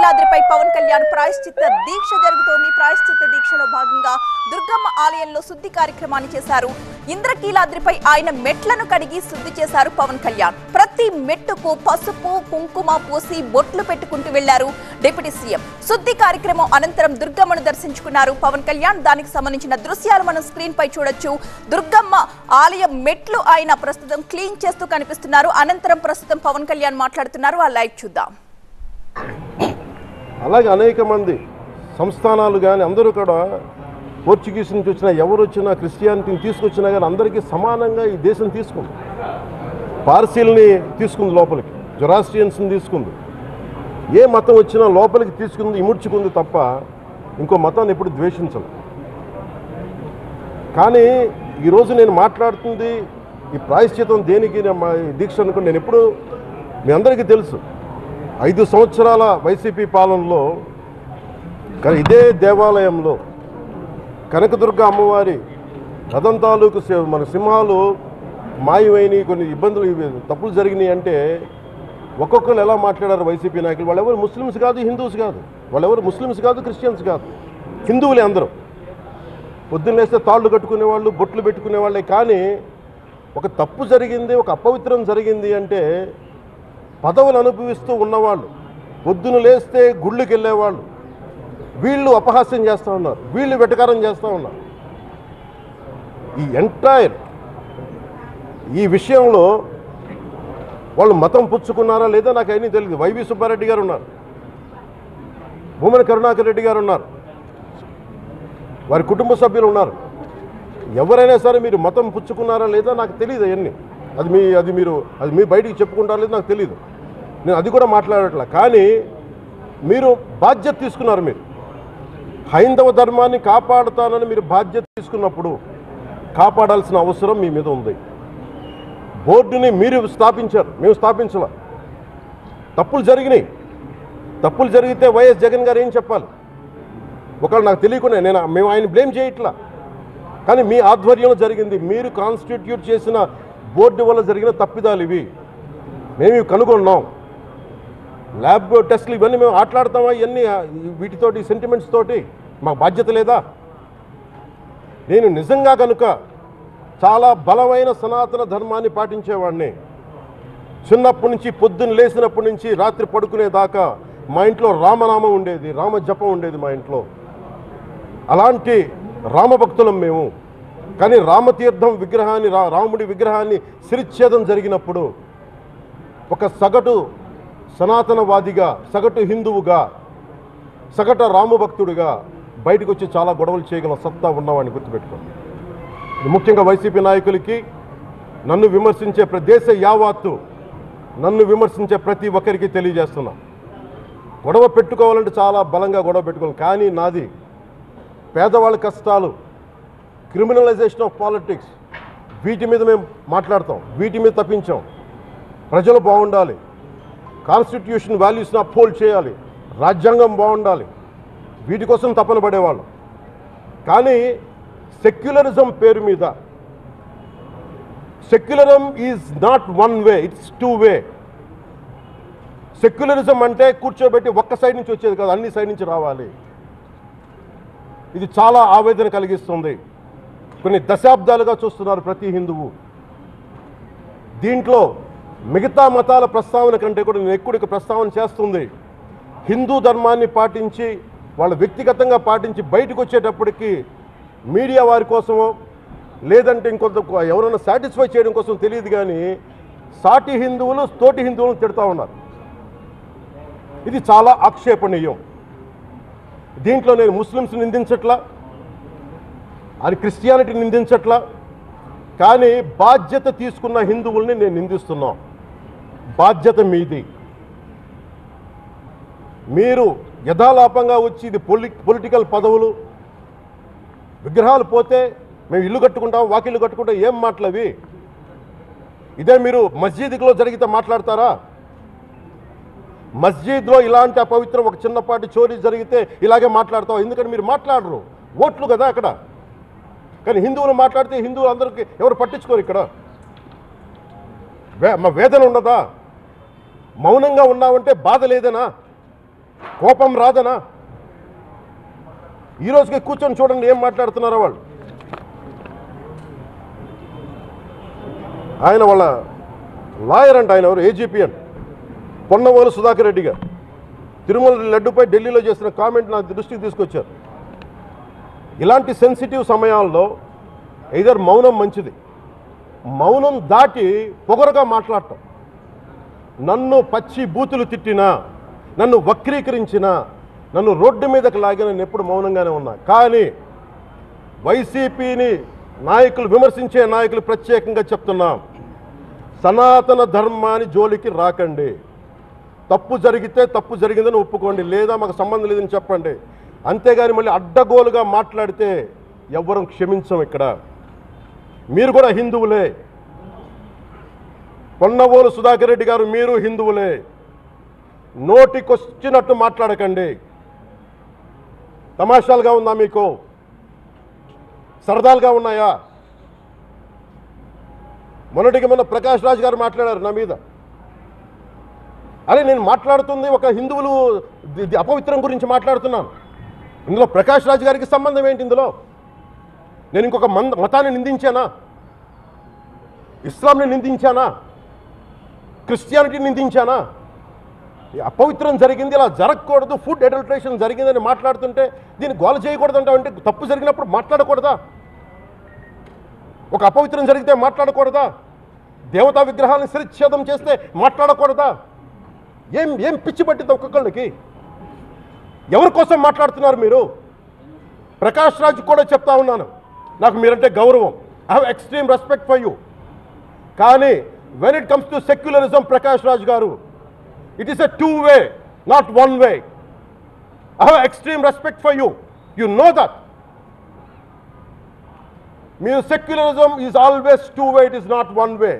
ఇంద్రకీలాద్రిపై పవన్ కళ్యాణ్ ప్రాయశ్చిత్త దీక్ష జరుగుతోంది. ప్రాయశ్చిత్త దీక్షలో భాగంగా దుర్గమ్మ ఆలయంలో శుద్ధి కార్యక్రమాన్ని చేశారు. ఇంద్రకీలాద్రిపై ఆయన మెట్లను కడిగి శుద్ధి చేశారు పవన్ కళ్యాణ్. ప్రతి మెట్టుకు పసుపు కుంకుమ పూసి బొట్లు పెట్టుకుంటూ వెళ్లారు డిప్యూటీ సీఎం. శుద్ధి కార్యక్రమం అనంతరం దుర్గమ్మను దర్శించుకున్నారు పవన్ కళ్యాణ్. దానికి సంబంధించిన దృశ్యాలు మనం స్క్రీన్ పై చూడొచ్చు. దుర్గమ్మ ఆలయం మెట్లు ఆయన ప్రస్తుతం క్లీన్ చేస్తూ కనిపిస్తున్నారు. అనంతరం ప్రస్తుతం పవన్ కళ్యాణ్ మాట్లాడుతున్నారు. ఆ లైవ్ చూద్దాం. అలాగే అనేక మంది సంస్థానాలు కానీ అందరూ కూడా పోర్చుగీస్ నుంచి వచ్చినా ఎవరు వచ్చినా క్రిస్టియానిటీని తీసుకొచ్చినా కానీ అందరికీ సమానంగా ఈ దేశం తీసుకుంది. పార్సీల్ని తీసుకుంది, లోపలికి జొరాస్ట్రియన్స్ని తీసుకుంది. ఏ మతం వచ్చినా లోపలికి తీసుకుంది, ఇముడ్చుకుంది తప్ప ఇంకో మతాన్ని ఎప్పుడు ద్వేషించదు. కానీ ఈరోజు నేను మాట్లాడుతుంది ఈ ప్రాయశ్చితం దేనికి దీక్ష అనుకుని నేను ఎప్పుడు మీ అందరికీ తెలుసు. 5 సంవత్సరాల వైసీపీ పాలనలో ఇదే దేవాలయంలో కనకదుర్గ అమ్మవారి రథం తాలూకు మన సింహాలు మాయమైనవి, కొన్ని ఇబ్బందులు తప్పులు జరిగినాయి అంటే ఒక్కొక్కరు ఎలా మాట్లాడారు వైసీపీ నాయకులు. వాళ్ళెవరు ముస్లిమ్స్ కాదు, హిందూస్ కాదు, వాళ్ళెవరు ముస్లిమ్స్ కాదు, క్రిస్టియన్స్ కాదు, హిందువులే అందరూ. పొద్దున్న లేస్తే తాళ్ళు కట్టుకునేవాళ్ళు, బొట్లు పెట్టుకునేవాళ్ళే. కానీ ఒక తప్పు జరిగింది, ఒక అపవిత్రం జరిగింది అంటే పదవులు అనుభవిస్తూ ఉన్నవాళ్ళు, పొద్దున లేస్తే గుళ్ళకి వెళ్ళేవాళ్ళు, వీళ్ళు అపహాస్యం చేస్తూ ఉన్నారు, వీళ్ళు వెటకారం చేస్తూ ఉన్నారు. ఈ ఎంటైర్ ఈ విషయంలో వాళ్ళు మతం పుచ్చుకున్నారా లేదా నాకు అయినా తెలియదు. వైవి సుబ్బారెడ్డి గారు ఉన్నారు, భూమన కరుణాకర్ రెడ్డి గారు ఉన్నారు, వారి కుటుంబ సభ్యులు ఉన్నారు. ఎవరైనా సరే మీరు మతం పుచ్చుకున్నారా లేదా నాకు తెలియదు. అవన్నీ అది మీ బయటికి చెప్పుకుంటారా లేదా నాకు తెలియదు. నేను అది కూడా మాట్లాడట్లా. కానీ మీరు బాధ్యత తీసుకున్నారు. మీరు హైందవ ధర్మాన్ని కాపాడుతానని మీరు బాధ్యత తీసుకున్నప్పుడు కాపాడాల్సిన అవసరం మీ మీద ఉంది. బోర్డుని మీరు స్థాపించారు, మేము స్థాపించాల. తప్పులు జరిగినాయి. తప్పులు జరిగితే వైఎస్ జగన్ గారు ఏం చెప్పాలి? ఒకవేళ నాకు తెలియకుండా మేము ఆయన బ్లేమ్ చేయట్లా. కానీ మీ ఆధ్వర్యంలో జరిగింది, మీరు కాన్స్టిట్యూట్ చేసిన బోర్డు వల్ల జరిగిన తప్పిదాలు ఇవి. మేము కనుగొన్నాం. ల్యాబ్ టెస్టులు ఇవన్నీ మేము ఆటలాడతామా? ఇవన్నీ వీటితోటి సెంటిమెంట్స్ తోటి మాకు బాధ్యత లేదా? నేను నిజంగా కనుక చాలా బలమైన సనాతన ధర్మాన్ని పాటించేవాడిని. చిన్నప్పటి నుంచి పొద్దున్న లేచినప్పటి నుంచి రాత్రి పడుకునేదాకా మా ఇంట్లో రామనామం ఉండేది, రామ జపం ఉండేది మా ఇంట్లో. అలాంటి రామభక్తులం మేము. కానీ రామతీర్థం విగ్రహాన్ని, రాముడి విగ్రహాన్ని శిరచ్ఛేదం జరిగినప్పుడు ఒక సగటు సనాతనవాదిగా, సగటు హిందువుగా, సగటు రామభక్తుడిగా బయటకు వచ్చి చాలా గొడవలు చేయగల సత్తా ఉన్నవాడిని గుర్తుపెట్టుకోండి. ముఖ్యంగా వైసీపీ నాయకులకి, నన్ను విమర్శించే దేశ యావత్తు నన్ను విమర్శించే ప్రతి ఒక్కరికి తెలియజేస్తున్నా, గొడవ పెట్టుకోవాలంటే చాలా బలంగా గొడవ పెట్టుకోవాలి. కానీ నాది పేదవాళ్ళ కష్టాలు, క్రిమినలైజేషన్ ఆఫ్ పాలిటిక్స్, వీటి మీద మేము మాట్లాడతాం, వీటి మీద తప్పించాం. ప్రజలు బాగుండాలి, కాన్స్టిట్యూషన్ వాల్యూస్ని అప్హోల్డ్ చేయాలి, రాజ్యాంగం బాగుండాలి, వీటి కోసం తపన పడేవాళ్ళు. కానీ సెక్యులరిజం పేరు మీద, secularism is not one way, it's 2 way. Secularism అంటే కూర్చోబెట్టి ఒక్క సైడ్ నుంచి వచ్చేది కాదు, అన్ని సైడ్ నుంచి రావాలి. ఇది చాలా ఆవేదన కలిగిస్తుంది. కొన్ని దశాబ్దాలుగా చూస్తున్నారు ప్రతి హిందువు. దీంట్లో మిగతా మతాల ప్రస్తావన కంటే కూడా నేను ఎక్కువ ప్రస్తావన చేస్తుంది హిందూ ధర్మాన్ని పాటించి, వాళ్ళు వ్యక్తిగతంగా పాటించి బయటకు వచ్చేటప్పటికి మీడియా వారి కోసమో లేదంటే ఇంకొంత ఎవరైనా సాటిస్ఫై చేయడం కోసం తెలియదు. కానీ సాటి హిందువులు తోటి హిందువులను తిడతా ఉన్నారు. ఇది చాలా ఆక్షేపణీయం. దీంట్లో నేను ముస్లిమ్స్ నిందించట్లా, అది క్రిస్టియానిటీ నిందించట్లా. కానీ బాధ్యత తీసుకున్న హిందువుల్ని నేను నిందిస్తున్నాం. బాధ్యత మీది. మీరు యథాలాపంగా వచ్చి ఇది పొలిటికల్ పదవులు, విగ్రహాలు పోతే మేము ఇల్లు కట్టుకుంటాం, వాకిళ్ళు కట్టుకుంటాం, ఏం మాటలవి? ఇదే మీరు మస్జిద్లో జరిగితే మాట్లాడతారా? మస్జిద్లో ఇలాంటి అపవిత్రం ఒక చిన్నపాటి చోరీ జరిగితే ఇలాగే మాట్లాడతాం. ఎందుకంటే మీరు మాట్లాడరు, ఓట్లు కదా అక్కడ. కానీ హిందువులు మాట్లాడితే హిందువులు అందరికీ ఎవరు పట్టించుకోరు. ఇక్కడ మా వేదన ఉండదా? మౌనంగా ఉన్నామంటే బాధ లేదనా? కోపం రాదనా? ఈ రోజుకి కూర్చొని చూడండి ఏం మాట్లాడుతున్నారో వాళ్ళు. ఆయన వాళ్ళ లాయర్ అంట, ఆయన ఎవరు, ఏజీపీ అంట, పొన్నవోలు సుధాకర్ రెడ్డి గారు తిరుమల లడ్డుపై ఢిల్లీలో చేసిన కామెంట్ నా దృష్టికి తీసుకొచ్చారు. ఇలాంటి సెన్సిటివ్ సమయాల్లో ఎయిదర్ మౌనం మంచిది, మౌనం దాటి పొగరుగా మాట్లాడటం, నన్ను పచ్చి బూతులు తిట్టినా, నన్ను వక్రీకరించినా, నన్ను రోడ్డు మీదకి లాగిన నేను ఎప్పుడు మౌనంగానే ఉన్నా. కానీ వైసీపీని నాయకులు, విమర్శించే నాయకులు ప్రత్యేకంగా చెప్తున్నా, సనాతన ధర్మాన్ని జోలికి రాకండి. తప్పు జరిగితే తప్పు జరిగిందని ఒప్పుకోండి, లేదా మాకు సంబంధం లేదని చెప్పండి. అంతేగాని మళ్ళీ అడ్డగోలుగా మాట్లాడితే ఎవ్వరం క్షమించం. ఇక్కడ మీరు కూడా హిందువులే, పొన్నవోలు సుధాకర్ రెడ్డి గారు మీరు హిందువులే, నోటికొచ్చినట్టు మాట్లాడకండి. తమాషాలుగా ఉందా మీకు? సరదాలుగా ఉన్నాయా? మొన్నటికి మొన్న ప్రకాష్ రాజ్ గారు మాట్లాడారు నా మీద. అరే నేను మాట్లాడుతుంది ఒక హిందువులు అపవిత్రం గురించి మాట్లాడుతున్నాను. ఇందులో ప్రకాష్ రాజ్ గారికి సంబంధం ఏంటి? ఇందులో నేను ఇంకొక మతాన్ని నిందించానా? ఇస్లాంని నిందించానా? క్రిస్టియానిటీని నిందించానా? అపవిత్రం జరిగింది, ఇలా జరగకూడదు, ఫుడ్ అడల్ట్రేషన్ జరిగిందని మాట్లాడుతుంటే దీన్ని గోల చేయకూడదు అంటే తప్పు జరిగినప్పుడు మాట్లాడకూడదా? ఒక అపవిత్రం జరిగితే మాట్లాడకూడదా? దేవతా విగ్రహాలను శిరచ్ఛేదం చేస్తే మాట్లాడకూడదా? ఏం పిచ్చి పట్టింది ఒక్కొక్కళ్ళకి? ఎవరి కోసం మాట్లాడుతున్నారు మీరు? ప్రకాష్ రాజ్ కూడా చెప్తా ఉన్నాను, నాకు మీరంటే గౌరవం, I have extreme respect for you. కానీ when it comes to secularism, Prakash Raj garu, it is a two way, not one way. I have extreme respect for you, you know that. మీరు secularism is always two way, it is not one way.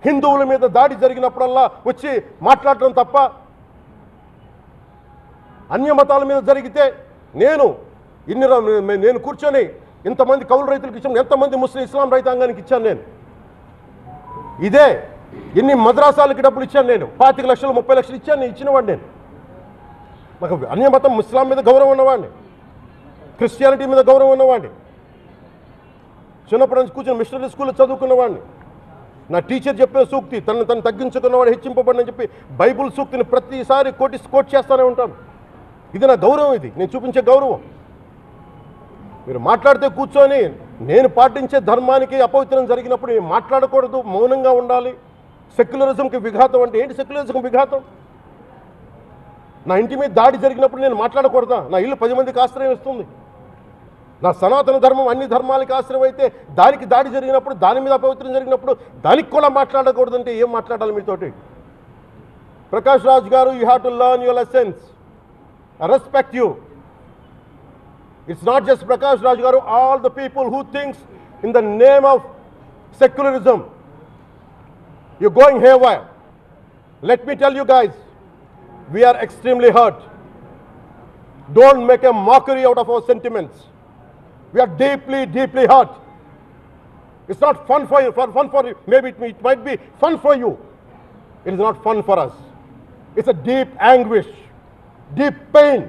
హిందువుల మీద దాడి జరిగినప్పుడల్లా వచ్చి మాట్లాడటం తప్ప, అన్య మతాల మీద జరిగితే నేను కూర్చొని ఇంతమంది కౌలు రైతులకు ఇచ్చాను, ఎంతమంది ముస్లిం ఇస్లాం రైతాంగానికి ఇచ్చాను నేను. ఇదే ఎన్ని మద్రాసాలకి డబ్బులు ఇచ్చాను నేను, 25 లక్షలు 30 లక్షలు ఇచ్చాను, ఇచ్చినవాడిని నేను. నాకు అన్య మతం ఇస్లాం మీద గౌరవం ఉన్నవాడిని, క్రిస్టియానిటీ మీద గౌరవం ఉన్నవాడిని, చిన్నప్పటి నుంచి కూర్చొని మిషనరీ స్కూల్లో చదువుకున్నవాడిని. నా టీచర్ చెప్పిన సూక్తి, తను తగ్గించుకున్నవాడు హెచ్చింపబడినని చెప్పి బైబుల్ సూక్తిని ప్రతిసారి కోట్ చేస్తూనే ఉంటాను. ఇది నా గౌరవం, ఇది నేను చూపించే గౌరవం. మీరు మాట్లాడితే కూర్చొని నేను పాటించే ధర్మానికి అపవిత్రం జరిగినప్పుడు నేను మాట్లాడకూడదు, మౌనంగా ఉండాలి. సెక్యులరిజంకి విఘాతం అంటే ఏంటి? సెక్యులరిజంకి విఘాతం? నా ఇంటి మీద దాడి జరిగినప్పుడు నేను మాట్లాడకూడదా? నా ఇల్లు 10 మందికి ఆశ్రయం ఇస్తుంది. నా సనాతన ధర్మం అన్ని ధర్మాలకి ఆశ్రయం అయితే దానికి దాడి జరిగినప్పుడు, దాని మీద అపవిత్రం జరిగినప్పుడు దానికి కూడా మాట్లాడకూడదంటే ఏం మాట్లాడాలి మీతోటి? ప్రకాష్ రాజ్ గారు, you have to learn your lessons. I respect you. It's not just Prakash Raj Garu, all the people who thinks in the name of secularism, you're going haywire. Let me tell you guys, we are extremely hurt. Don't make a mockery out of our sentiments. We are deeply, deeply hurt. It's not fun for you, maybe it might be fun for you. It is not fun for us. It's a deep anguish, deep pain.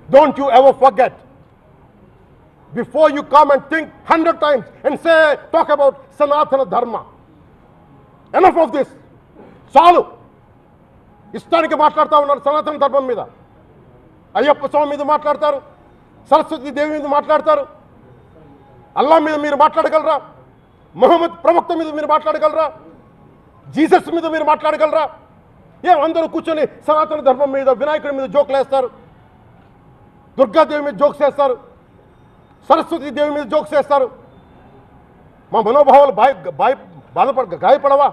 Don't you ever forget. Before you come and think 100 times and say, talk about Sanatana Dharma. Enough of this. చాలు. ఇష్టానికి మాట్లాడుతూ ఉన్నారు సనాతన ధర్మం మీద. అయ్యప్ప స్వామి మీద మాట్లాడతారు, సరస్వతి దేవి మీద మాట్లాడతారు. అల్లా మీద మీరు మాట్లాడగలరా? మొహమ్మద్ ప్రవక్త మీద మీరు మాట్లాడగలరా? జీసస్ మీద మీరు మాట్లాడగలరా? అందరూ కూర్చొని సనాతన ధర్మం మీద, వినాయకుడి మీద జోకులు వేస్తారు, దుర్గాదేవి మీద జోక్స్ వేస్తారు, సరస్వతి దేవి మీద జోక్స్ వేస్తారు. మా మనోభావాలు గాయపడవా?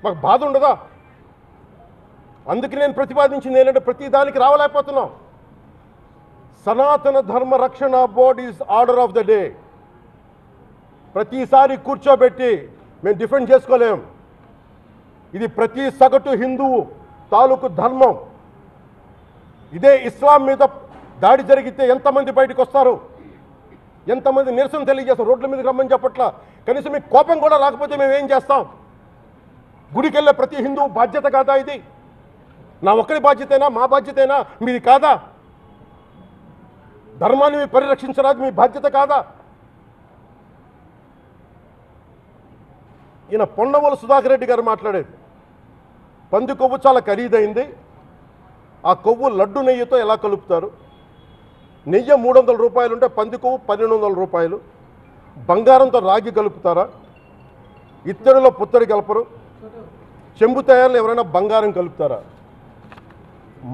మాకు బాధ ఉండదా? అందుకే నేను ప్రతిపాదించింది ఏంటంటే ప్రతి దానికి రావలేకపోతున్నాం. సనాతన ధర్మ రక్షణ board is order of the day. ప్రతిసారి కూర్చోబెట్టి మేము డిఫెండ్ చేసుకోలేం. ఇది ప్రతి సగటు హిందువు తాలూకు ధర్మం. ఇదే ఇస్లాం మీద దాడి జరిగితే ఎంతమంది బయటకు వస్తారు, ఎంతమంది నిరసన తెలియజేస్తారు? రోడ్ల మీదకి రమ్మని చెప్పట్లా. కనీసం మీకు కోపం కూడా రాకపోతే మేము ఏం చేస్తాం? గుడికి వెళ్ళే ప్రతి హిందువు బాధ్యత కాదా ఇది? నా ఒక్కడి బాధ్యతేనా, మా బాధ్యతేనా, మీది కాదా? ధర్మాన్ని మీరు పరిరక్షించరాదు, మీ బాధ్యత కాదా? ఈయన పొన్నవోలు సుధాకర్ రెడ్డి గారు మాట్లాడేది, పంది కొవ్వు చాలా ఖరీదైంది, ఆ కొవ్వు లడ్డు నెయ్యితో ఎలా కలుపుతారు? నెయ్యి 300 రూపాయలు ఉంటే పంది కొవ్వు 1200 రూపాయలు. బంగారంతో రాగి కలుపుతారా? ఇత్తడిలో పుత్తడి కలపరు. చెంబు తయారులో ఎవరైనా బంగారం కలుపుతారా?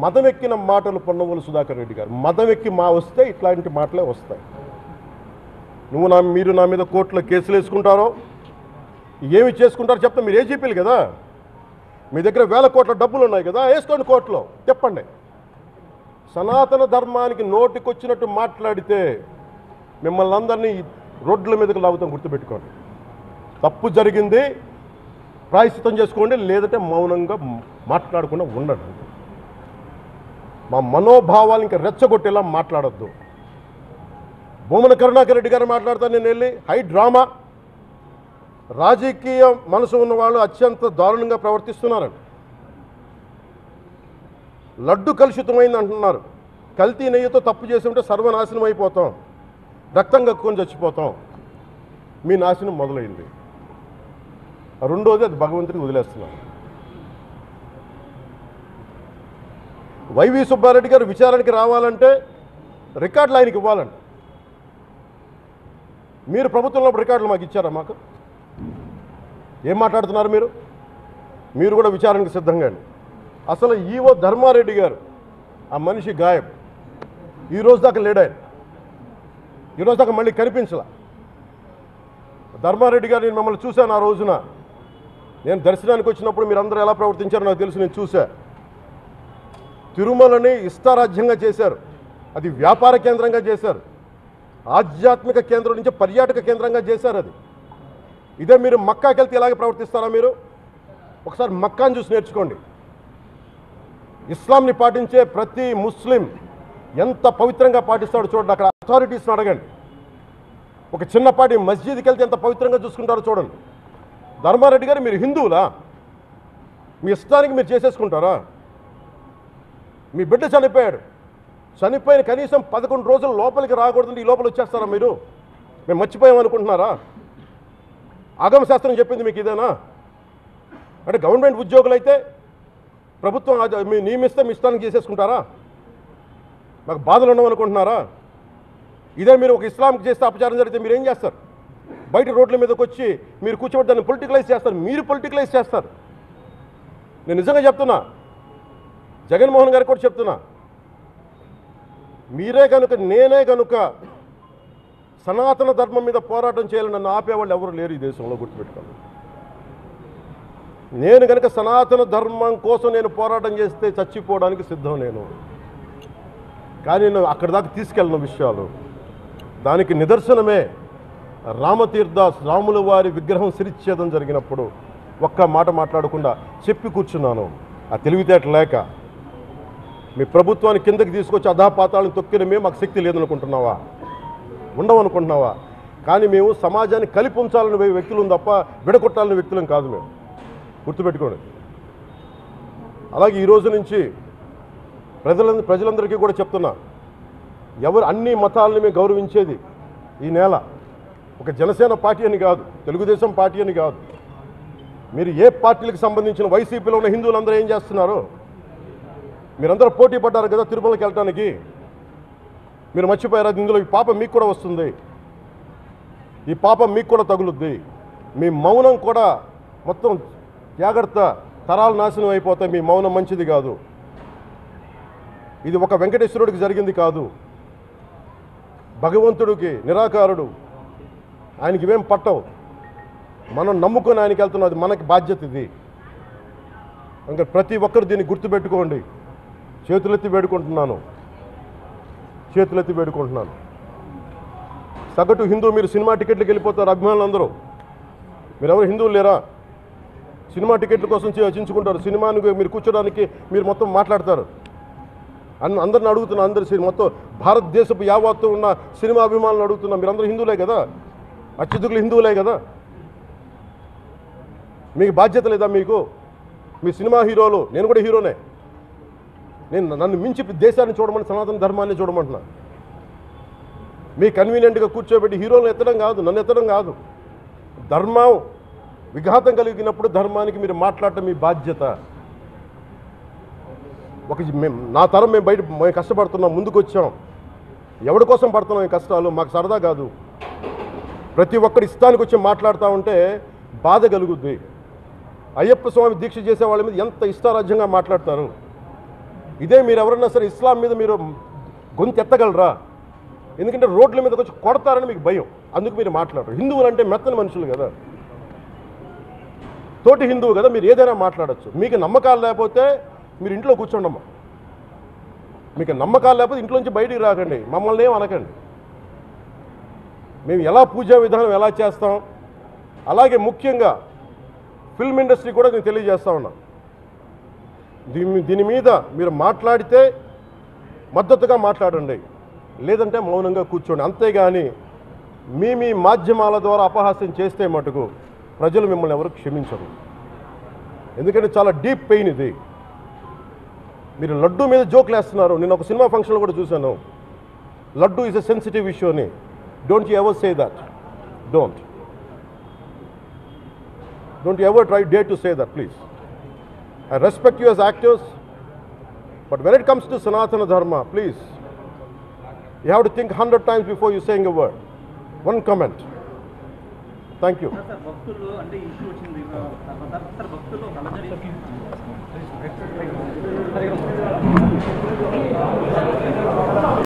మదమెక్కిన మాటలు పొన్నవోలు సుధాకర్ రెడ్డి గారు. మదమెక్కి వస్తే ఇట్లాంటి మాటలే వస్తాయి. మీరు నా మీద కోర్టులో కేసులు వేసుకుంటారో ఏమి చేసుకుంటారో చెప్తే, మీరు ఏజీపీలు కదా, మీ దగ్గర వేల కోట్ల డబ్బులు ఉన్నాయి కదా, వేసుకోండి కోర్టులో, చెప్పండి. సనాతన ధర్మానికి నోటికొచ్చినట్టు మాట్లాడితే మిమ్మల్ని అందరినీ రోడ్ల మీదకి లాగుతాం, గుర్తుపెట్టుకోండి. తప్పు జరిగింది, ప్రాయశ్చిత్తం చేసుకోండి, లేదంటే మౌనంగా మాట్లాడకుండా ఉండండి. మా మనోభావాలు ఇంకా రెచ్చగొట్టేలా మాట్లాడొద్దు. భూమన కరుణాకర్ రెడ్డి గారు మాట్లాడతాను, నేను వెళ్ళి హై డ్రామా, రాజకీయ మనసు ఉన్న వాళ్ళు అత్యంత దారుణంగా ప్రవర్తిస్తున్నారని. లడ్డు కలుషితమైంది అంటున్నారు. కల్తీ నెయ్యితో తప్పు చేసి ఉంటే సర్వనాశనం అయిపోతాం, రక్తం కక్కుని చచ్చిపోతాం. మీ నాశనం మొదలైంది. రెండోది, అది భగవంతుడికి వదిలేస్తున్నాను. వైవి సుబ్బారెడ్డి గారు విచారణకి రావాలంటే రికార్డులు ఆయనకి ఇవ్వాలండి. మీరు ప్రభుత్వంలో రికార్డులు మాకు ఇచ్చారా? మాకు ఏం మాట్లాడుతున్నారు మీరు? మీరు కూడా విచారణకు సిద్ధంగా అండి. అసలు ఈవో ధర్మారెడ్డి గారు, ఆ మనిషి గాయం, ఈరోజు దాకా లేడు ఆయన. ఈరోజు దాకా మళ్ళీ కనిపించలా. ధర్మారెడ్డి గారు, నేను మిమ్మల్ని చూశాను ఆ రోజున. నేను దర్శనానికి వచ్చినప్పుడు మీరు అందరూ ఎలా ప్రవర్తించారో నాకు తెలుసు, నేను చూశా. తిరుమలని ఇష్టారాజ్యంగా చేశారు, అది వ్యాపార కేంద్రంగా చేశారు, ఆధ్యాత్మిక కేంద్రం నుంచి పర్యాటక కేంద్రంగా చేశారు. అది ఇదే మీరు మక్కాకి వెళ్తే ఇలాగే ప్రవర్తిస్తారా? మీరు ఒకసారి మక్కాను చూసి నేర్చుకోండి. ఇస్లాంని పాటించే ప్రతి ముస్లిం ఎంత పవిత్రంగా పాటిస్తాడో చూడండి. అక్కడ అథారిటీస్ని అడగండి. ఒక చిన్నపాటి మస్జిద్కి వెళ్తే ఎంత పవిత్రంగా చూసుకుంటారో చూడండి. ధర్మారెడ్డి గారు, మీరు హిందువులా? మీ ఇష్టానికి మీరు చేసేసుకుంటారా? మీ బిడ్డ చనిపోయాడు, చనిపోయిన కనీసం 11 రోజులు లోపలికి రాకూడదంటే ఈ లోపల వచ్చేస్తారా మీరు? మేము మర్చిపోయామనుకుంటున్నారా? ఆగమ శాస్త్రం చెప్పింది మీకు ఇదేనా? అంటే గవర్నమెంట్ ఉద్యోగులు అయితే ప్రభుత్వం మీరు నియమిస్తే మీ ఇష్టానికి చేసేసుకుంటారా? మాకు బాధలు ఉండవనుకుంటున్నారా? ఇదే మీరు ఒక ఇస్లాంకి చేస్తే అపచారం జరిగితే మీరు ఏం చేస్తారు? బయట రోడ్ల మీదకి వచ్చి మీరు కూర్చోబెట్టి దాన్ని పొలిటికలైజ్ చేస్తారు. మీరు పొలిటికలైజ్ చేస్తారు. నేను నిజంగా చెప్తున్నా, జగన్మోహన్ గారికి కూడా చెప్తున్నా, మీరే కనుక, నేనే కనుక సనాతన ధర్మం మీద పోరాటం చేయాలని నన్ను ఆపేవాళ్ళు ఎవరు లేరు ఈ దేశంలో, గుర్తుపెట్టుకోండి. నేను కనుక సనాతన ధర్మం కోసం నేను పోరాటం చేస్తే చచ్చిపోవడానికి సిద్ధం నేను. కానీ నేను అక్కడి దాకా తీసుకెళ్ళిన విషయాలు, దానికి నిదర్శనమే రాముల వారి విగ్రహం శిరిచ్ఛేదం జరిగినప్పుడు ఒక్క మాట మాట్లాడకుండా చెప్పి కూర్చున్నాను. ఆ తెలివితేట లేక మీ ప్రభుత్వాన్ని కిందకి తీసుకొచ్చి అధాపాతాలను తొక్కిన మేము మాకు శక్తి లేదనుకుంటున్నావా? ఉండవనుకుంటున్నావా? కానీ మేము సమాజాన్ని కలిపి ఉంచాలని వ్యక్తులు తప్ప విడగొట్టాలని వ్యక్తులం కాదు. మేము గుర్తుపెట్టుకోండి. అలాగే ఈరోజు నుంచి ప్రజలందరికీ కూడా చెప్తున్నా, ఎవరు అన్ని మతాలని మేము గౌరవించేది ఈ నేల. ఒక జనసేన పార్టీ అని కాదు, తెలుగుదేశం పార్టీ అని కాదు. మీరు ఏ పార్టీలకు సంబంధించిన వైసీపీలో ఉన్న హిందువులందరూ ఏం చేస్తున్నారు? మీరందరూ పోటీ పడ్డారు కదా తిరుమలకి వెళ్ళటానికి. మీరు మర్చిపోయారు, అది ఇందులో ఈ పాపం మీకు కూడా వస్తుంది, ఈ పాపం మీకు కూడా తగులుద్ది. మీ మౌనం కూడా మొత్తం జాగ్రత్త, తరాలు నాశనం అయిపోతాయి. మీ మౌనం మంచిది కాదు. ఇది ఒక వెంకటేశ్వరుడికి జరిగింది కాదు, భగవంతుడికి, నిరాకారుడు, ఆయనకి ఇవేం పట్టవు. మనం నమ్ముకొని ఆయనకి వెళ్తున్నాం, అది మనకి బాధ్యత. ఇది ఇంకా ప్రతి ఒక్కరు దీన్ని గుర్తుపెట్టుకోండి. చేతులెత్తి వేడుకుంటున్నాను. సగటు హిందూ మీరు సినిమా టికెట్లకు వెళ్ళిపోతారు. అభిమానులందరూ మీరెవరు హిందువులు లేరా? సినిమా టికెట్ల కోసం చించుకుంటారు. సినిమాని మీరు కూర్చోడానికి మీరు మొత్తం మాట్లాడతారు. అందరిని అడుగుతున్నా, మొత్తం భారతదేశపు యావత్తు ఉన్న సినిమా అభిమానులు అడుగుతున్నా, మీరందరూ హిందువులే కదా, అత్యధికులు హిందువులే కదా, మీకు బాధ్యత లేదా? మీకు మీ సినిమా హీరోలు, నేను కూడా హీరోనే, నన్ను మించి దేశాన్ని చూడమని, సనాతన ధర్మాన్ని చూడమంటున్నా. మీ కన్వీనియంట్గా కూర్చోబెట్టి హీరోలను ఎత్తడం కాదు, నన్ను ఎత్తడం కాదు. ధర్మం విఘాతం కలిగినప్పుడు ధర్మానికి మీరు మాట్లాడటం మీ బాధ్యత. నా తరం మేము కష్టపడుతున్నాం, ముందుకు వచ్చాం. ఎవరి కోసం పడుతున్నాం ఈ కష్టాలు? మాకు సరదా కాదు. ప్రతి ఒక్కరి ఇష్టానికి వచ్చి మాట్లాడుతూ ఉంటే బాధ కలుగుద్ది. అయ్యప్ప స్వామి దీక్ష చేసే వాళ్ళ మీద ఎంత ఇష్టారాజ్యంగా మాట్లాడతారు. ఇదే మీరు ఎవరన్నా సరే ఇస్లాం మీద మీరు గొంతు ఎత్తగలరా? ఎందుకంటే రోడ్ల మీద వచ్చి కొడతారని మీకు భయం, అందుకు మీరు మాట్లాడరు. హిందువులు అంటే మెత్తని మనుషులు కదా, తోటి హిందువు కదా, మీరు ఏదైనా మాట్లాడచ్చు. మీకు నమ్మకాలు లేకపోతే మీరు ఇంట్లో కూర్చోండమ్మా. మీకు నమ్మకాలు లేకపోతే ఇంట్లోంచి బయటికి రాకండి, మమ్మల్ని ఏం అనకండి. మేము ఎలా పూజా విధానం ఎలా చేస్తాం, అలాగే ముఖ్యంగా ఫిల్మ్ ఇండస్ట్రీ కూడా నేను తెలియజేస్తా ఉన్నా. దీని మీద మీరు మాట్లాడితే మద్దతుగా మాట్లాడండి, లేదంటే మౌనంగా కూర్చోండి. అంతేగాని మీ మాధ్యమాల ద్వారా అపహాస్యం చేస్తే మటుకు ప్రజలు మిమ్మల్ని ఎవరు క్షమించరు. ఎందుకంటే చాలా డీప్ పెయిన్ ఇది. మీరు లడ్డూ మీద జోక్లు వేస్తున్నారు. నేను ఒక సినిమా ఫంక్షన్లో కూడా చూశాను, laddu is a sensitive issue అని. Don't you ever say that. Don't you ever dare to say that, please. I respect you as actors, but when it comes to Sanatana Dharma, please, you have to think 100 times before you saying a word. One comment. Thank you. Sir, భక్తులు అంటే issue వచ్చింది. Sir భక్తులు కలజరి